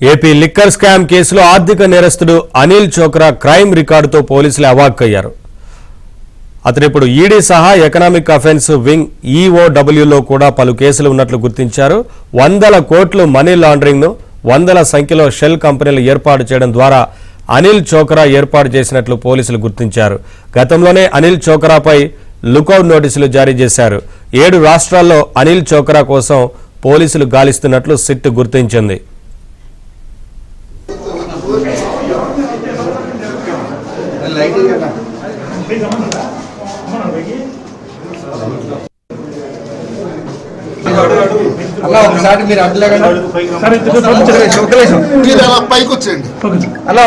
AP liquor scam కేసులో ఆర్థిక నేరస్తుడు అనిల్ చోక్రా క్రైమ్ రికార్డుతో పోలీసులు అవాక్కయ్యారు. అతడిప్పుడు ఈడీ సహా ఎకనామిక్ అఫెన్స్ వింగ్ ఈఓడబ్ల్యూలో కూడా పలు కేసులు ఉన్నట్లు గుర్తించారు. 100 కోట్లు మనీ లాండరింగ్ ను 100 సంఖ్యలో షెల్ కంపెనీలు ఏర్పాటు చేయడం ద్వారా అనిల్ చోక్రా ఏర్పాటు చేసినట్లు పోలీసులు గుర్తించారు. గతంలోనే అనిల్ చోక్రాపై లుకౌట్ నోటీసులు జారీ చేశారు. 7 రాష్ట్రాల్లో అనిల్ చోక్రా కోసం పోలీసులు గాలిస్తున్నట్లు సిట్ గుర్తించింది. అలా ఒకసారి మీరు పైకి వచ్చేయండి. అలా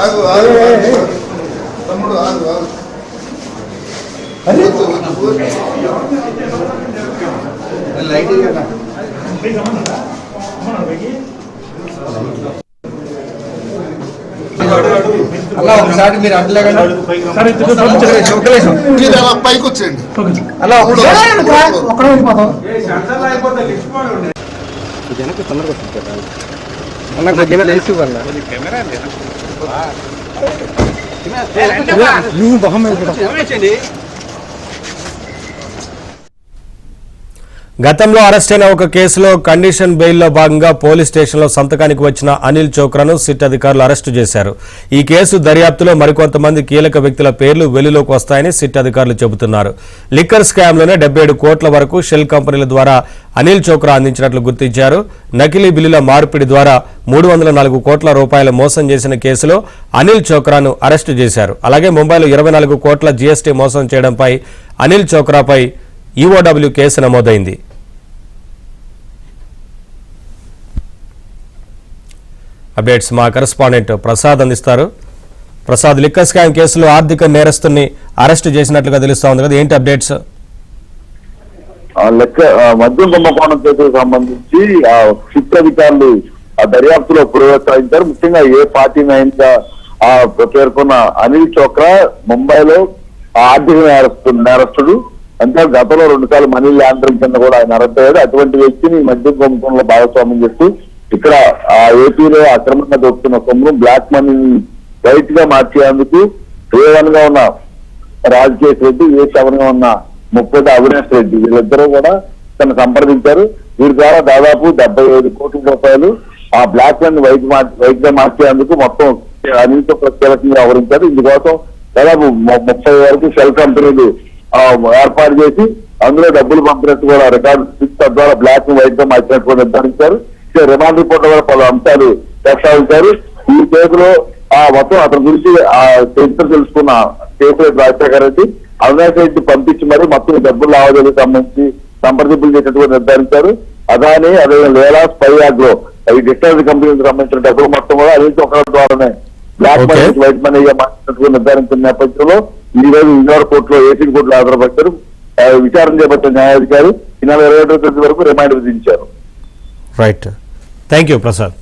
ఆగు తమ్ముడు ఆగు అలా ఒకసారి మీరు పైకి వచ్చేయండి. అలా గతంలో అరెస్టైన ఒక కేసులో కండిషన్ బెయిల్లో భాగంగా పోలీస్ స్టేషన్లో సంతకానికి వచ్చిన అనిల్ చోక్రాను సిట్ అధికారులు అరెస్టు చేశారు. ఈ కేసు దర్యాప్తులో మరికొంతమంది కీలక వ్యక్తుల పేర్లు వెలుగులోకి వస్తాయని సిట్ అధికారులు చెబుతున్నారు. లిక్కర్ స్కామ్లోనే 77 కోట్ల వరకు షెల్ కంపెనీల ద్వారా అనిల్ చోక్రా అందించినట్లు గుర్తించారు. నకిలీ బిల్లుల మార్పిడి ద్వారా 304 కోట్ల రూపాయల మోసం చేసిన కేసులో అనిల్ చోక్రాను అరెస్టు చేశారు. అలాగే ముంబైలో 24 కోట్ల జీఎస్టీ మోసం చేయడంపై అనిల్ చోక్రాపై ఈఓడబ్ల్యూ కేసు నమోదైంది. అప్డేట్స్ మా కరెస్పాండెంట్ ప్రసాద్ అందిస్తారు. ప్రసాద్, లిక్కర్ స్కామ్ కేసులో ఆర్థిక నేరస్తుని అరెస్టు చేసినట్లుగా తెలుస్తా ఉంది కదా, ఏంటి అప్డేట్స్? మద్యం కుంభకోణం కేసుకు సంబంధించి సిట్ అధికారులు ఆ దర్యాప్తులో పురోగతించారు. ముఖ్యంగా ఏ పార్టీ నాయకుగా పేర్కొన్న అనిల్ చోక్రా ముంబైలో ఆర్థిక నేరస్తుడు. అంటే గతంలో 2 సార్లు మనీ లాండరింగ్ కింద కూడా ఆయన అరెస్ట్ అయ్యాడు. అటువంటి వ్యక్తిని మద్యం కుంభకోణంలో భాగస్వామ్యం చేస్తూ ఇక్కడ ఏపీలో అక్రమంగా దొరుకుతున్న సొమ్ము బ్లాక్ మనీని వైట్ గా మార్చేందుకు A1 గా ఉన్న రాజకేష్ రెడ్డి, A7 గా ఉన్న ముప్పటి అవినాష్ రెడ్డి, వీళ్ళిద్దరూ కూడా తను సంప్రదించారు. వీరి ద్వారా దాదాపు 75 కోట్ల రూపాయలు ఆ బ్లాక్ మనీ వైట్ గా మార్చేందుకు మొత్తం అనిల్ చోక్రా కీలకంగా వ్యవహరించారు. ఇందుకోసం దాదాపు 30 వరకు షెల్ కంపెనీలు ఏర్పాటు చేసి అందులో డబ్బులు పంపినట్టు కూడా రికార్డు తద్వారా బ్లాక్ వైట్ గా మార్చినట్టు కూడా నిర్ధారించారు. రిమాండ్ రిపోర్ట్ లో పలు అంశాలు ప్రస్తావించారు. ఈ కేసులో మొత్తం అతని గురించి చరిత్ర తెలుసుకున్న కేసీఆర్ రాజశేఖర రెడ్డి, అవినాష్ రెడ్డి పంపించి మరి మొత్తం డబ్బులు లావాదేవీలకు సంబంధించి సంప్రదింపులు చేసినట్టు నిర్ధారించారు. అదాని అదే లేలా స్పై ఆగ్రో ఈ డిస్టర్బ్ కంపెనీలకు సంబంధించిన డబ్బులు మొత్తం కూడా అనిల్ చోక్రా ద్వారానే బ్లాక్ మనీ వైట్ మనీగా మార్చినట్టు నిర్ధారించిన నేపథ్యంలో ఈ రోజు విజయవాడ కోర్టులో 18 కోట్లు హాజరుపరిచారు. విచారణ చేపట్టిన న్యాయాధికారి ఈ నెల 27వ తేదీ వరకు రిమాండ్ విధించారు. Right, thank you Prasad.